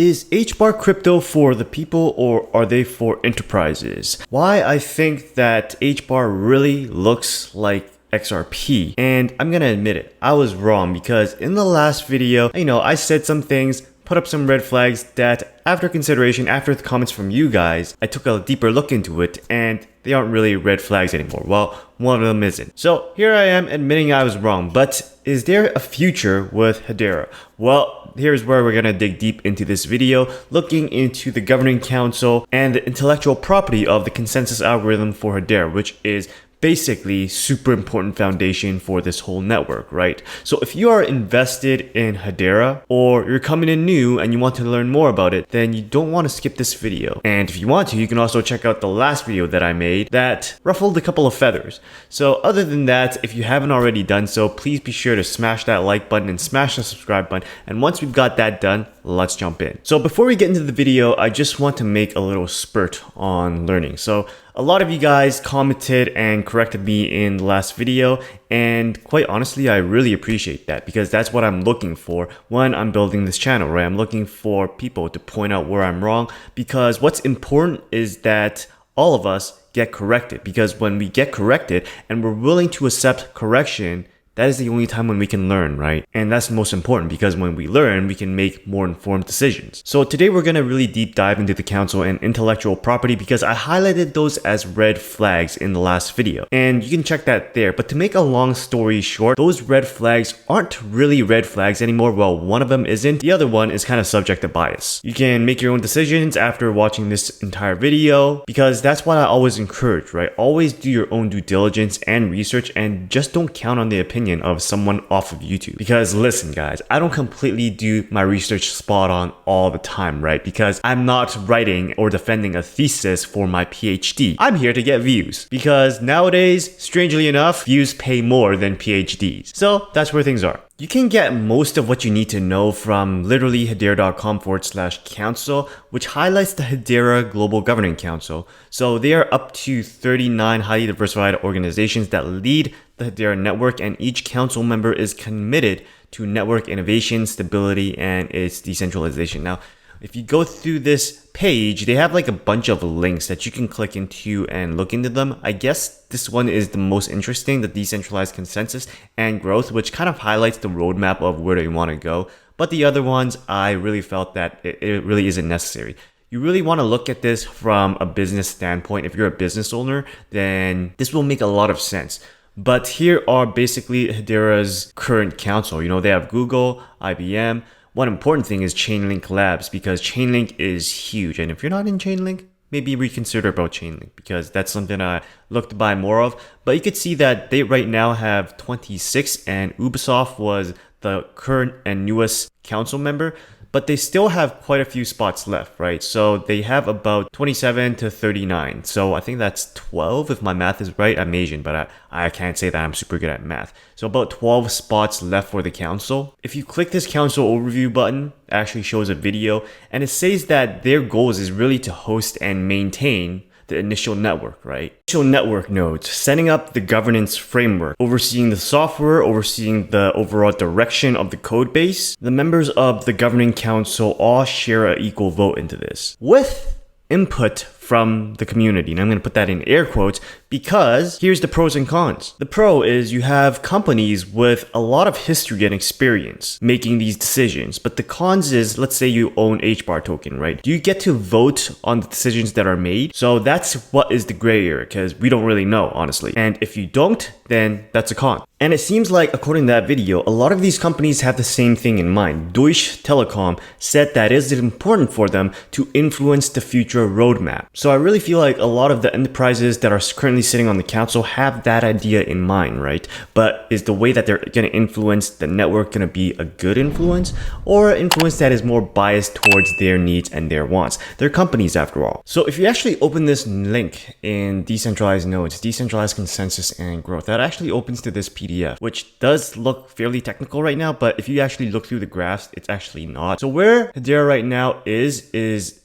Is HBar Crypto for the people or are they for enterprises? Why I think that HBar really looks like XRP. And I'm gonna admit it, I was wrong because in the last video, I said some things, put up some red flags that after consideration, after the comments from you guys, I took a deeper look into it and they aren't really red flags anymore. Well, one of them isn't. So here I am admitting I was wrong, but is there a future with Hedera? Well, here's where we're gonna dig deep into this video, looking into the governing council and the intellectual property of the consensus algorithm for Hedera, which is basically super important foundation for this whole network, right? So if you are invested in Hedera or you're coming in new and you want to learn more about it, then you don't want to skip this video. And if you want to, you can also check out the last video that I made that ruffled a couple of feathers. So other than that, if you haven't already done so, please be sure to smash that like button and smash the subscribe button. And once we've got that done, let's jump in. So before we get into the video, I just want to make a little spurt on learning. So a lot of you guys commented and corrected me in the last video, and quite honestly, I really appreciate that because that's what I'm looking for when I'm building this channel, right? I'm looking for people to point out where I'm wrong, because what's important is that all of us get corrected, because when we get corrected and we're willing to accept correction, that is the only time when we can learn, right? And that's the most important, because when we learn, we can make more informed decisions. So today we're going to really deep dive into the council and intellectual property, because I highlighted those as red flags in the last video. And you can check that there. But to make a long story short, those red flags aren't really red flags anymore. Well, one of them isn't. The other one is kind of subject to bias. You can make your own decisions after watching this entire video, because that's what I always encourage, right? Always do your own due diligence and research, and just don't count on the opinion of someone off of YouTube. Because listen guys, I don't completely do my research spot on all the time, right? Because I'm not writing or defending a thesis for my PhD. I'm here to get views, because nowadays, strangely enough, views pay more than PhDs. So that's where things are. You can get most of what you need to know from literally hedera.com/council, which highlights the Hedera Global Governing Council. So they are up to 39 highly diversified organizations that lead the Hedera network, and each council member is committed to network innovation, stability, and its decentralization. Now, if you go through this page, they have like a bunch of links that you can click into and look into them. I guess this one is the most interesting, the decentralized consensus and growth, which kind of highlights the roadmap of where they want to go. But the other ones, I really felt that it really isn't necessary. You really want to look at this from a business standpoint. If you're a business owner, then this will make a lot of sense. But here are basically Hedera's current council. They have Google, IBM. One important thing is Chainlink Labs, because Chainlink is huge. And if you're not in Chainlink, maybe reconsider about Chainlink, because that's something I look to buy more of. But you could see that they right now have 26, and Ubisoft was the current and newest council member. But they still have quite a few spots left, right? So they have about 27 to 39. So I think that's 12 if my math is right. I'm Asian, but I can't say that I'm super good at math. So about 12 spots left for the council. If you click this council overview button, it actually shows a video, and it says that their goals is really to host and maintain the initial network, right? Initial network nodes, setting up the governance framework, overseeing the software, overseeing the overall direction of the code base. The members of the governing council all share an equal vote into this, with input from the community. And I'm going to put that in air quotes, because here's the pros and cons. The pro is you have companies with a lot of history and experience making these decisions. But the cons is, let's say you own HBar token, right? Do you get to vote on the decisions that are made? So that's what is the gray area, because we don't really know, honestly. And if you don't, then that's a con. And it seems like, according to that video, a lot of these companies have the same thing in mind. Deutsche Telekom said that it is important for them to influence the future roadmap. So I really feel like a lot of the enterprises that are currently sitting on the council have that idea in mind, right? But is the way that they're going to influence the network going to be a good influence, or an influence that is more biased towards their needs and their wants? They're companies after all. So if you actually open this link in decentralized nodes, decentralized consensus and growth, that actually opens to this PDF, which does look fairly technical right now, but if you actually look through the graphs, it's actually not. So where Hedera right now is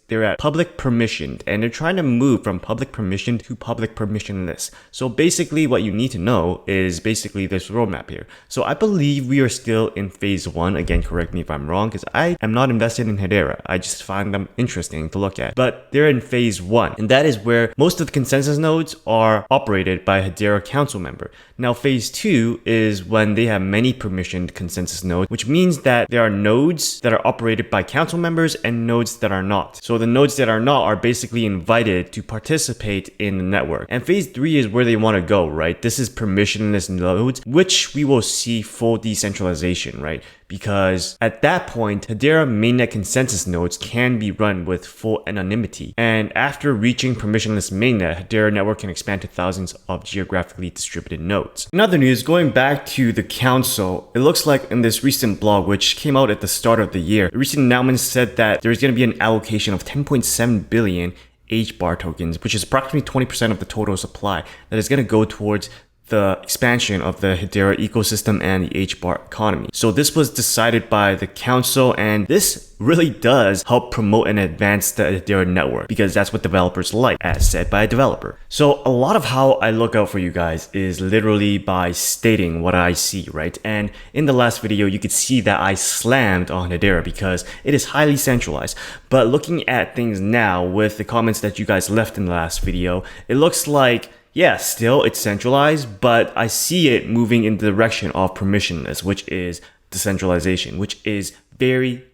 they're at public permissioned, and they're trying to move from public permission to public permissionless. So basically what you need to know is basically this roadmap here. So I believe we are still in phase 1. Again, correct me if I'm wrong, because I am not invested in Hedera. I just find them interesting to look at. But they're in phase 1, and that is where most of the consensus nodes are operated by a Hedera council member. Now phase 2 is when they have many permissioned consensus nodes, which means that there are nodes that are operated by council members and nodes that are not. So the nodes that are not are basically invited to participate in the network. And phase 3 is where they want to go, right? This is permissionless nodes, which we will see full decentralization, right? Because at that point, Hedera mainnet consensus nodes can be run with full anonymity. And after reaching permissionless mainnet, Hedera network can expand to thousands of geographically distributed nodes. In other news, going back to the council, it looks like in this recent blog, which came out at the start of the year, the recent announcement said that there's going to be an allocation of 10.7 billion HBar tokens, which is approximately 20% of the total supply, that is going to go towards the expansion of the Hedera ecosystem and the HBar economy. So this was decided by the council, and this really does help promote and advance the Hedera network, because that's what developers like, as said by a developer. So a lot of how I look out for you guys is literally by stating what I see, right? And in the last video, you could see that I slammed on Hedera because it is highly centralized. But looking at things now with the comments that you guys left in the last video, it looks like, yeah, still it's centralized, but I see it moving in the direction of permissionless, which is decentralization, which is very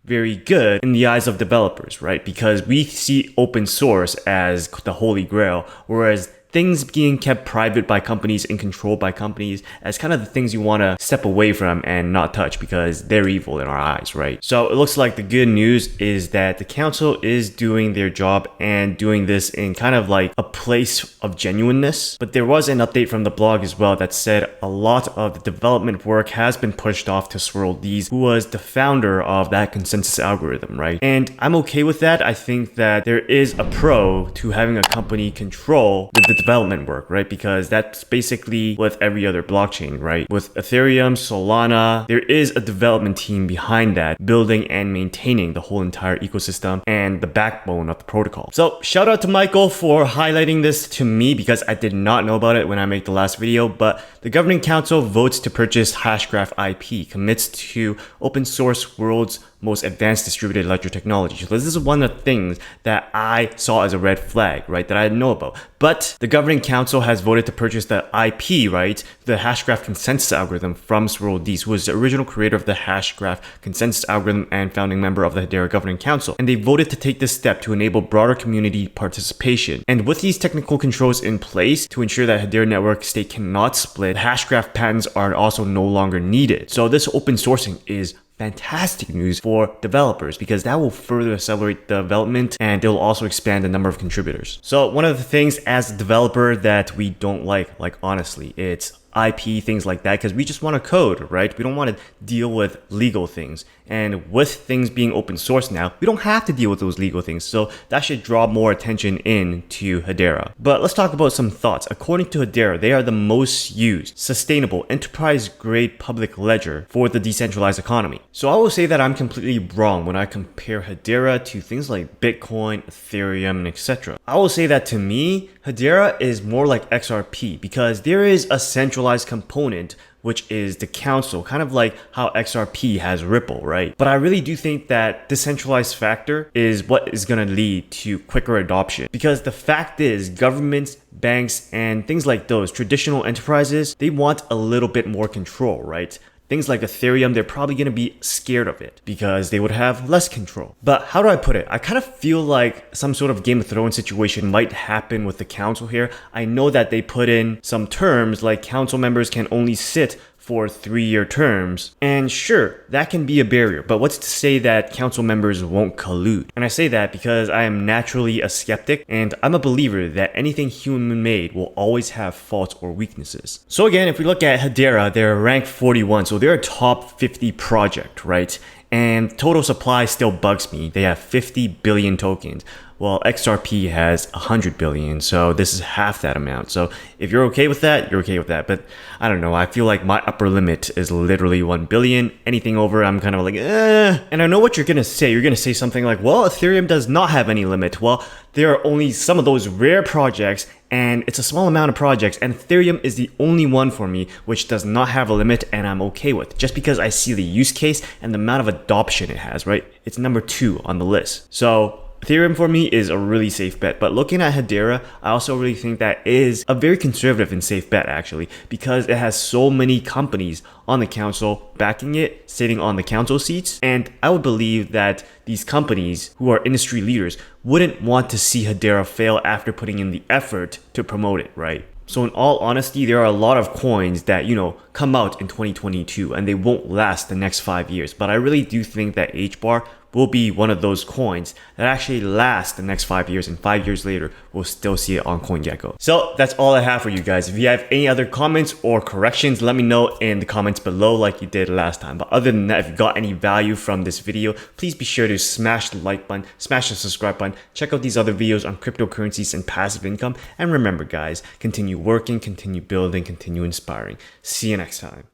good in the eyes of developers, right? Because we see open source as the holy grail, whereas things being kept private by companies and controlled by companies as kind of the things you want to step away from and not touch because they're evil in our eyes, right? So it looks like the good news is that the council is doing their job and doing this in kind of like a place of genuineness. But there was an update from the blog as well that said a lot of the development work has been pushed off to Swirl D's, who was the founder of that consensus algorithm, right? And I'm okay with that. I think that there is a pro to having a company control the development work, right? Because that's basically with every other blockchain, right? With Ethereum, Solana, there is a development team behind that, building and maintaining the whole entire ecosystem and the backbone of the protocol. So shout out to Michael for highlighting this to me, because I did not know about it when I made the last video. But the governing council votes to purchase HashGraph IP, commits to open source world's most advanced distributed ledger technology. So this is one of the things that I saw as a red flag, right, that I didn't know about. But the governing council has voted to purchase the IP, right, the HashGraph consensus algorithm from Swirl D's, who was the original creator of the HashGraph consensus algorithm and founding member of the Hedera governing council. And they voted to take this step to enable broader community participation. And with these technical controls in place to ensure that Hedera network state cannot split, HashGraph patents are also no longer needed. So this open sourcing is fantastic news for developers, because that will further accelerate the development and it will also expand the number of contributors. So one of the things as a developer that we don't like honestly, it's IP, things like that, because we just want to code, right? We don't want to deal with legal things. And with things being open source now, we don't have to deal with those legal things. So that should draw more attention into Hedera. But let's talk about some thoughts. According to Hedera, they are the most used, sustainable, enterprise-grade public ledger for the decentralized economy. So I will say that I'm completely wrong when I compare Hedera to things like Bitcoin, Ethereum, and etc. I will say that to me, Hedera is more like XRP, because there is a centralized component, which is the council, kind of like how XRP has Ripple, right? But I really do think that decentralized factor is what is going to lead to quicker adoption, because the fact is governments, banks, and things like those traditional enterprises, they want a little bit more control, right? Things like Ethereum, they're probably going to be scared of it because they would have less control. But how do I put it? I kind of feel like some sort of Game of Thrones situation might happen with the council here. I know that they put in some terms like council members can only sit for 3-year terms. And sure, that can be a barrier, but what's to say that council members won't collude? And I say that because I am naturally a skeptic, and I'm a believer that anything human-made will always have faults or weaknesses. So again, if we look at Hedera, they're ranked 41, so they're a top 50 project, right? And total supply still bugs me. They have 50 billion tokens. Well, XRP has 100 billion, so this is half that amount. So if you're okay with that, you're okay with that. But I don't know, I feel like my upper limit is literally 1 billion. Anything over, I'm kind of like, eh. And I know what you're gonna say. You're gonna say something like, well, Ethereum does not have any limit. Well, there are only some of those rare projects, and it's a small amount of projects, and Ethereum is the only one for me which does not have a limit, and I'm okay with, just because I see the use case and the amount of adoption it has, right? It's number 2 on the list. So Ethereum for me is a really safe bet, but looking at Hedera, I also really think that is a very conservative and safe bet actually, because it has so many companies on the council backing it, sitting on the council seats, and I would believe that these companies who are industry leaders wouldn't want to see Hedera fail after putting in the effort to promote it, right? So in all honesty, there are a lot of coins that, come out in 2022 and they won't last the next 5 years. But I really do think that HBar will be one of those coins that actually last the next 5 years, and 5 years later, we'll still see it on CoinGecko. So that's all I have for you guys. If you have any other comments or corrections, let me know in the comments below like you did last time. But other than that, if you got any value from this video, please be sure to smash the like button, smash the subscribe button, check out these other videos on cryptocurrencies and passive income. And remember guys, continue working, continue building, continue inspiring. See you next time.